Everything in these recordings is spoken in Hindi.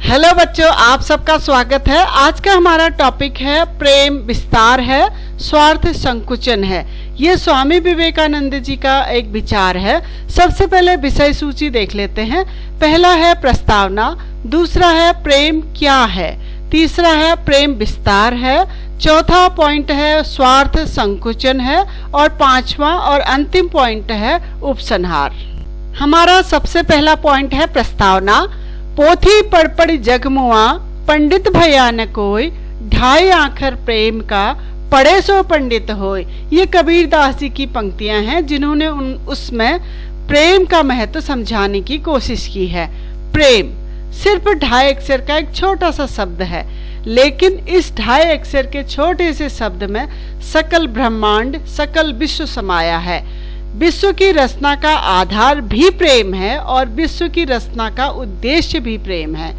हेलो बच्चों, आप सबका स्वागत है। आज का हमारा टॉपिक है प्रेम विस्तार है, स्वार्थ संकुचन है। ये स्वामी विवेकानंद जी का एक विचार है। सबसे पहले विषय सूची देख लेते हैं। पहला है प्रस्तावना, दूसरा है प्रेम क्या है, तीसरा है प्रेम विस्तार है, चौथा पॉइंट है स्वार्थ संकुचन है और पांचवा और अंतिम पॉइंट है उपसंहार। हमारा सबसे पहला पॉइंट है प्रस्तावना। पोथी पढ़ जगमुआ पंडित भया न कोई, ढाई आखर प्रेम का पढ़े सो पंडित होय। ये कबीरदास जी की पंक्तियां हैं जिन्होंने उसमें प्रेम का महत्व समझाने की कोशिश की है। प्रेम सिर्फ ढाई अक्षर का एक छोटा सा शब्द है, लेकिन इस ढाई अक्षर के छोटे से शब्द में सकल ब्रह्मांड, सकल विश्व समाया है। विश्व की रचना का आधार भी प्रेम है और विश्व की रचना का उद्देश्य भी प्रेम है।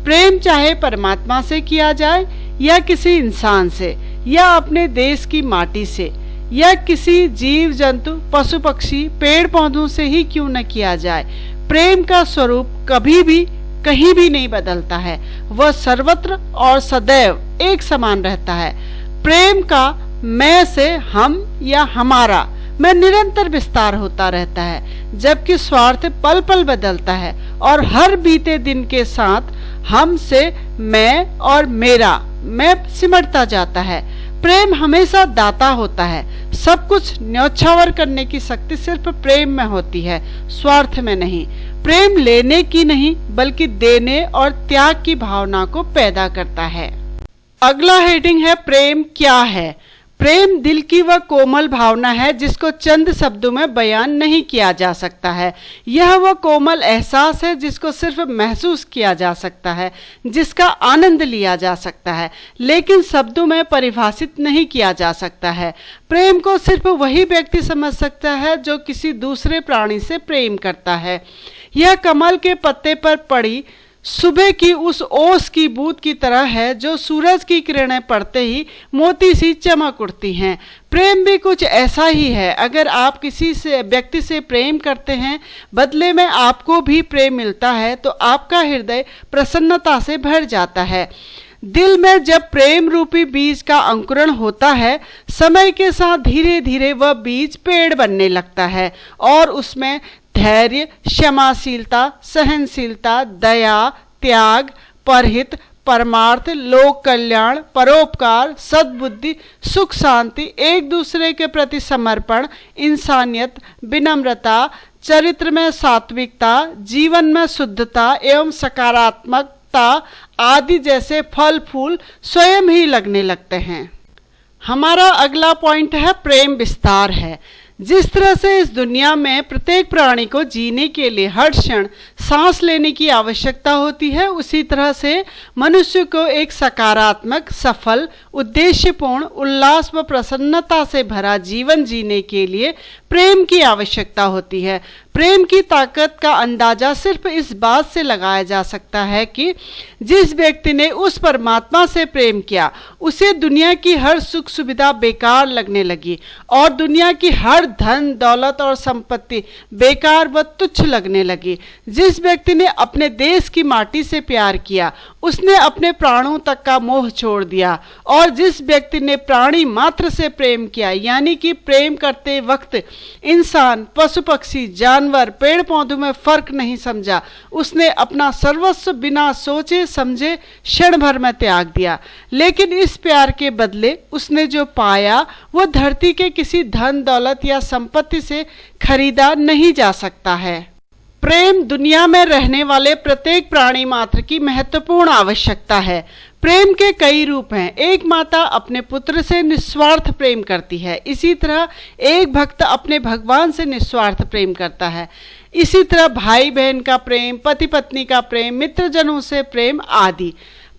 प्रेम चाहे परमात्मा से किया जाए या किसी इंसान से या अपने देश की माटी से या किसी जीव जंतु, पशु पक्षी, पेड़ पौधों से ही क्यों न किया जाए, प्रेम का स्वरूप कभी भी कहीं भी नहीं बदलता है। वह सर्वत्र और सदैव एक समान रहता है। प्रेम का मैं से हम या हमारा में निरंतर विस्तार होता रहता है, जबकि स्वार्थ पल पल बदलता है और हर बीते दिन के साथ हम से मैं और मेरा मैं सिमटता जाता है। प्रेम हमेशा दाता होता है। सब कुछ न्यौछावर करने की शक्ति सिर्फ प्रेम में होती है, स्वार्थ में नहीं। प्रेम लेने की नहीं बल्कि देने और त्याग की भावना को पैदा करता है। अगला हेडिंग है प्रेम क्या है। प्रेम दिल की वह कोमल भावना है जिसको चंद शब्दों में बयान नहीं किया जा सकता है। यह वह कोमल एहसास है जिसको सिर्फ महसूस किया जा सकता है, जिसका आनंद लिया जा सकता है, लेकिन शब्दों में परिभाषित नहीं किया जा सकता है। प्रेम को सिर्फ वही व्यक्ति समझ सकता है जो किसी दूसरे प्राणी से प्रेम करता है। यह कमल के पत्ते पर पड़ी सुबह की उस ओस की बूंद की तरह है जो सूरज की किरणें पड़ते ही मोती सी चमक उठती हैं। प्रेम भी कुछ ऐसा ही है। अगर आप किसी से व्यक्ति से प्रेम करते हैं, बदले में आपको भी प्रेम मिलता है, तो आपका हृदय प्रसन्नता से भर जाता है। दिल में जब प्रेम रूपी बीज का अंकुरण होता है, समय के साथ धीरे धीरे वह बीज पेड़ बनने लगता है और उसमें धैर्य, क्षमाशीलता, सहनशीलता, दया, त्याग, परहित, परमार्थ, लोक कल्याण, परोपकार, सद्बुद्धि, सुख शांति, एक दूसरे के प्रति समर्पण, इंसानियत, विनम्रता, चरित्र में सात्विकता, जीवन में शुद्धता एवं सकारात्मकता आदि जैसे फल फूल स्वयं ही लगने लगते हैं। हमारा अगला पॉइंट है प्रेम विस्तार है। जिस तरह से इस दुनिया में प्रत्येक प्राणी को जीने के लिए हर क्षण सांस लेने की आवश्यकता होती है, उसी तरह से मनुष्य को एक सकारात्मक, सफल, उद्देश्यपूर्ण, उल्लास व प्रसन्नता से भरा जीवन जीने के लिए प्रेम की आवश्यकता होती है। प्रेम की ताकत का अंदाजा सिर्फ इस बात से लगाया जा सकता है कि जिस व्यक्ति ने उस परमात्मा से प्रेम किया, उसे दुनिया की हर सुख सुविधा बेकार लगने लगी और दुनिया की हर धन दौलत और संपत्ति बेकार व तुच्छ लगने लगी। जिस व्यक्ति ने अपने देश की माटी से प्यार किया, उसने अपने प्राणों तक का मोह छोड़ दिया। और जिस व्यक्ति ने प्राणी मात्र से प्रेम किया, यानी कि प्रेम करते वक्त इंसान, पशु पक्षी, जानवर, पेड़ पौधों में फर्क नहीं समझा, उसने अपना सर्वस्व बिना सोचे समझे क्षण भर में त्याग दिया। लेकिन इस प्यार के बदले उसने जो पाया वह धरती के किसी धन दौलत या संपत्ति से खरीदा नहीं जा सकता है। प्रेम दुनिया में रहने वाले प्रत्येक प्राणी मात्र की महत्वपूर्ण आवश्यकता है। प्रेम के कई रूप हैं। एक माता अपने पुत्र से निस्वार्थ प्रेम करती है, इसी तरह एक भक्त अपने भगवान से निस्वार्थ प्रेम करता है। इसी तरह भाई बहन का प्रेम, पति पत्नी का प्रेम, मित्रजनों से प्रेम आदि।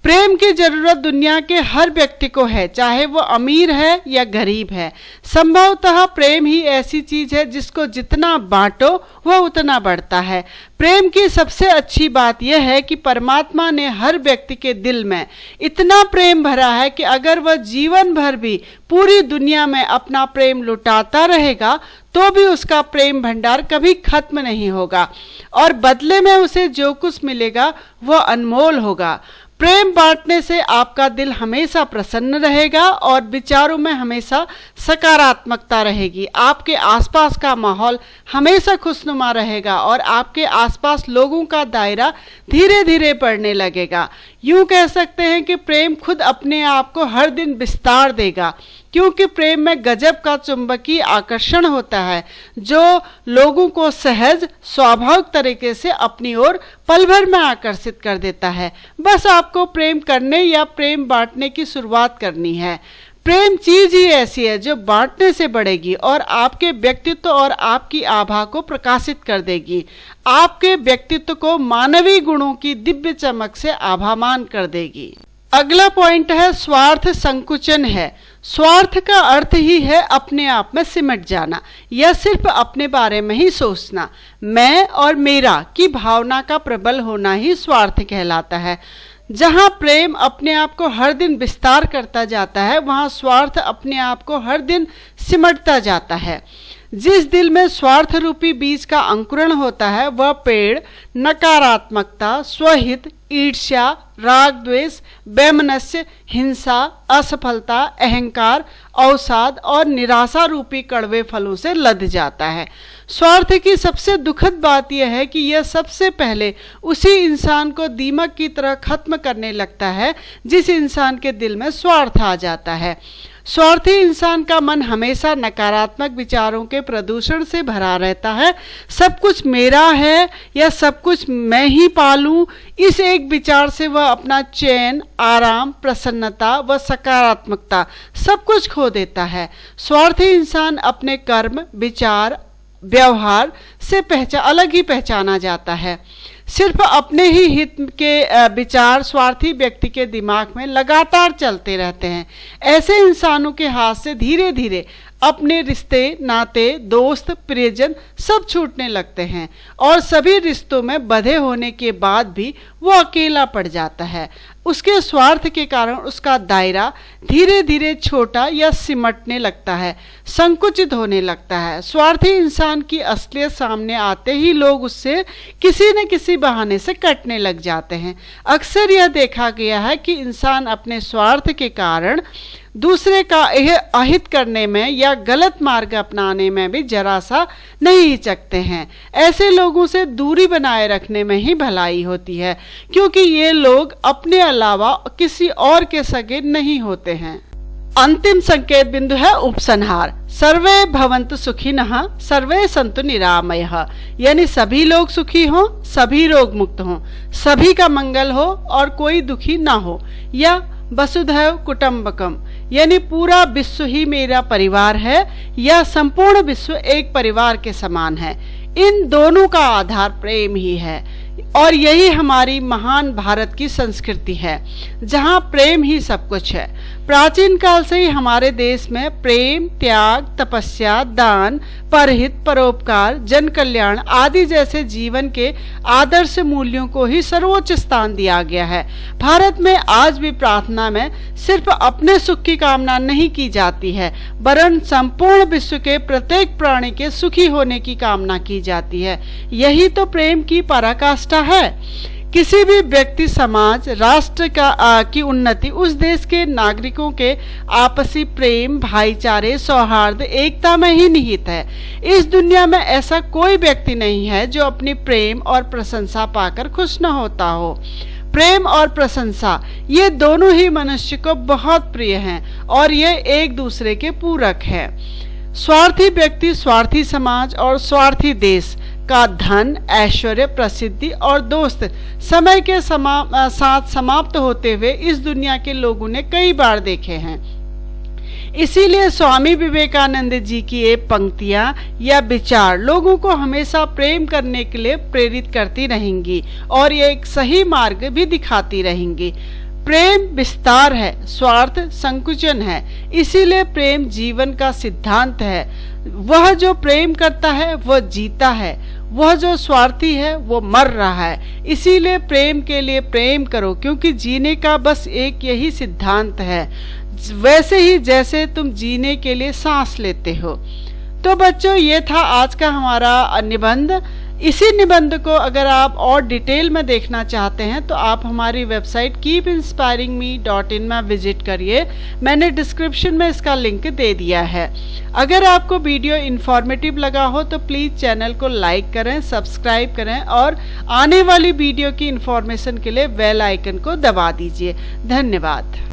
प्रेम की जरूरत दुनिया के हर व्यक्ति को है, चाहे वो अमीर है या गरीब है। संभवतः प्रेम ही ऐसी चीज है जिसको जितना बांटो वह उतना बढ़ता है। प्रेम की सबसे अच्छी बात यह है कि परमात्मा ने हर व्यक्ति के दिल में इतना प्रेम भरा है कि अगर वह जीवन भर भी पूरी दुनिया में अपना प्रेम लुटाता रहेगा तो भी उसका प्रेम भंडार कभी खत्म नहीं होगा और बदले में उसे जो कुछ मिलेगा वह अनमोल होगा। प्रेम बांटने से आपका दिल हमेशा प्रसन्न रहेगा और विचारों में हमेशा सकारात्मकता रहेगी। आपके आसपास का माहौल हमेशा खुशनुमा रहेगा और आपके आसपास लोगों का दायरा धीरे धीरे बढ़ने लगेगा। यूं कह सकते हैं कि प्रेम खुद अपने आप को हर दिन विस्तार देगा, क्योंकि प्रेम में गजब का चुंबकीय आकर्षण होता है जो लोगों को सहज स्वाभाविक तरीके से अपनी ओर पल भर में आकर्षित कर देता है। बस आपको प्रेम करने या प्रेम बांटने की शुरुआत करनी है। प्रेम चीज ही ऐसी है जो बांटने से बढ़ेगी और आपके व्यक्तित्व और आपकी आभा को प्रकाशित कर देगी। आपके व्यक्तित्व को मानवीय गुणों की दिव्य चमक से आभामान कर देगी। अगला पॉइंट है स्वार्थ संकुचन है। स्वार्थ का अर्थ ही है अपने आप में सिमट जाना या सिर्फ अपने बारे में ही सोचना। मैं और मेरा की भावना का प्रबल होना ही स्वार्थ कहलाता है। जहाँ प्रेम अपने आप को हर दिन विस्तार करता जाता है वहाँ स्वार्थ अपने आप को हर दिन सिमटता जाता है। जिस दिल में स्वार्थ रूपी बीज का अंकुरण होता है वह पेड़ नकारात्मकता, स्वहित, ईर्ष्या, राग, द्वेष, वैमनस्य, हिंसा, असफलता, अहंकार, अवसाद और निराशा रूपी कड़वे फलों से लद जाता है। स्वार्थ की सबसे दुखद बात यह है कि यह सबसे पहले उसी इंसान को दीमक की तरह खत्म करने लगता है जिस इंसान के दिल में स्वार्थ आ जाता है। स्वार्थी इंसान का मन हमेशा नकारात्मक विचारों के प्रदूषण से भरा रहता है। सब कुछ मेरा है या सब कुछ मैं ही पालूं, इस एक विचार से वह अपना चैन, आराम, प्रसन्नता व सकारात्मकता सब कुछ खो देता है। स्वार्थी इंसान अपने कर्म, विचार, व्यवहार से अलग ही पहचाना जाता है। सिर्फ अपने ही हित के विचार स्वार्थी व्यक्ति के दिमाग में लगातार चलते रहते हैं। ऐसे इंसानों के हाथ से धीरे धीरे अपने रिश्ते, नाते, दोस्त, प्रियजन सब छूटने लगते हैं और सभी रिश्तों में बंधे होने के बाद भी वो अकेला पड़ जाता है। उसके स्वार्थ के कारण उसका दायरा धीरे धीरे छोटा या सिमटने लगता है, संकुचित होने लगता है। स्वार्थी इंसान की असलियत सामने आते ही लोग उससे किसी न किसी बहाने से कटने लग जाते हैं। अक्सर यह देखा गया है कि इंसान अपने स्वार्थ के कारण दूसरे का अहित करने में या गलत मार्ग अपनाने में भी जरा सा नहीं हिचकते हैं। ऐसे लोगों से दूरी बनाए रखने में ही भलाई होती है, क्योंकि ये लोग अपने अलावा किसी और के सगे नहीं होते हैं। अंतिम संकेत बिंदु है उपसंहार। सर्वे भवन्तु सुखिनः सर्वे सन्तु निरामयः, यानी सभी लोग सुखी हों, सभी रोग मुक्त हों, सभी का मंगल हो और कोई दुखी ना हो। या वसुधैव कुटुम्बकम, यानी पूरा विश्व ही मेरा परिवार है या संपूर्ण विश्व एक परिवार के समान है। इन दोनों का आधार प्रेम ही है और यही हमारी महान भारत की संस्कृति है जहाँ प्रेम ही सब कुछ है। प्राचीन काल से ही हमारे देश में प्रेम, त्याग, तपस्या, दान, परहित, परोपकार, जन कल्याण आदि जैसे जीवन के आदर्श मूल्यों को ही सर्वोच्च स्थान दिया गया है। भारत में आज भी प्रार्थना में सिर्फ अपने सुख की कामना नहीं की जाती है, वरन संपूर्ण विश्व के प्रत्येक प्राणी के सुखी होने की कामना की जाती है। यही तो प्रेम की पराकाष्ठा है। किसी भी व्यक्ति, समाज, राष्ट्र की उन्नति उस देश के नागरिकों के आपसी प्रेम, भाईचारे, सौहार्द, एकता में ही निहित है। इस दुनिया में ऐसा कोई व्यक्ति नहीं है जो अपनी प्रेम और प्रशंसा पाकर खुश न होता हो। प्रेम और प्रशंसा ये दोनों ही मनुष्य को बहुत प्रिय हैं और ये एक दूसरे के पूरक हैं। स्वार्थी व्यक्ति, स्वार्थी समाज और स्वार्थी देश का धन, ऐश्वर्य, प्रसिद्धि और दोस्त समय के साथ समाप्त होते हुए इस दुनिया के लोगों ने कई बार देखे हैं। इसीलिए स्वामी विवेकानंद जी की ये पंक्तियां या विचार लोगों को हमेशा प्रेम करने के लिए प्रेरित करती रहेंगी और ये एक सही मार्ग भी दिखाती रहेंगी। प्रेम विस्तार है, स्वार्थ संकुचन है। इसीलिए प्रेम जीवन का सिद्धांत है। वह जो प्रेम करता है वह जीता है, वह जो स्वार्थी है वो मर रहा है। इसीलिए प्रेम के लिए प्रेम करो, क्योंकि जीने का बस एक यही सिद्धांत है, वैसे ही जैसे तुम जीने के लिए सांस लेते हो। तो बच्चों, ये था आज का हमारा निबंध। इसी निबंध को अगर आप और डिटेल में देखना चाहते हैं तो आप हमारी वेबसाइट keepinspiringme.in में विजिट करिए। मैंने डिस्क्रिप्शन में इसका लिंक दे दिया है। अगर आपको वीडियो इन्फॉर्मेटिव लगा हो तो प्लीज़ चैनल को लाइक करें, सब्सक्राइब करें और आने वाली वीडियो की इन्फॉर्मेशन के लिए बेल आइकन को दबा दीजिए। धन्यवाद।